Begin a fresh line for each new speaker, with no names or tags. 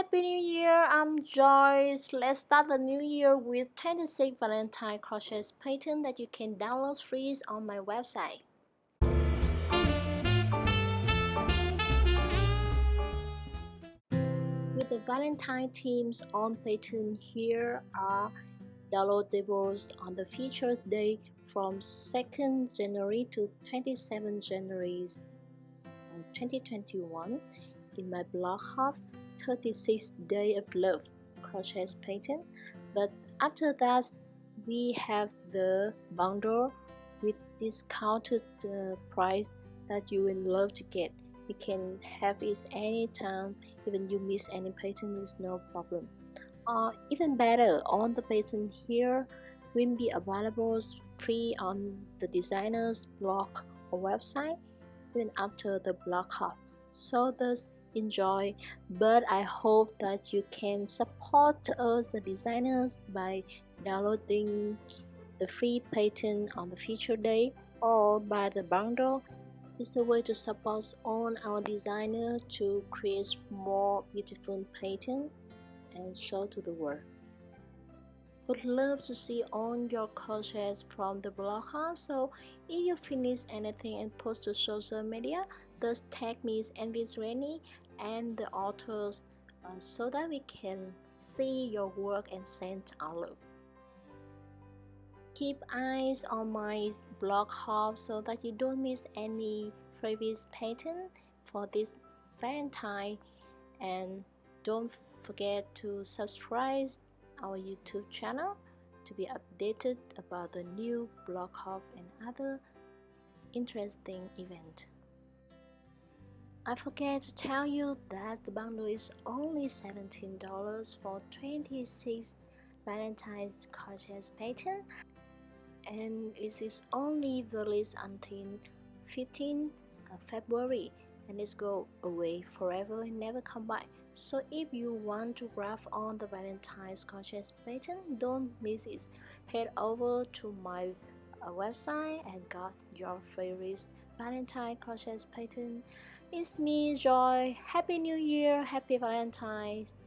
Happy New Year! I'm Joyce. Let's start the new year with 26 Valentine Crochet patterns that you can download free on my website. With the Valentine themes on pattern, here are downloadables on the Features Day from 2nd January to 27th January 2021 in my blog half 36 Day of Love crochet pattern. But after that, we have the bundle with discounted price that you will love to get. You can have it anytime, even you miss any pattern is no problem. Even better, all the pattern here will be available free on the designer's blog or website even after the blog hop. So thus enjoy, but I hope that you can support us the designers by downloading the free pattern on the feature day or by the bundle. It's a way to support all our designer to create more beautiful pattern and show to the world. Would love to see all your crochets from the blog house, so if you finish anything and post to social media, just tag me Envy's Rennie and the authors so that we can see your work and send our love. Keep eyes on my blog hub so that you don't miss any previous pattern for this Valentine, and don't forget to subscribe our YouTube channel to be updated about the new blog hub and other interesting event. I forget to tell you that the bundle is only $17 for 26 Valentine's Crochet pattern, and it is only valid until 15 February, and it's go away forever and never come back. So if you want to grab on the Valentine's Crochet pattern, don't miss it. Head over to my website and got your favorite Valentine Crochet pattern. It's me, Joy. Happy New Year, happy Valentine's.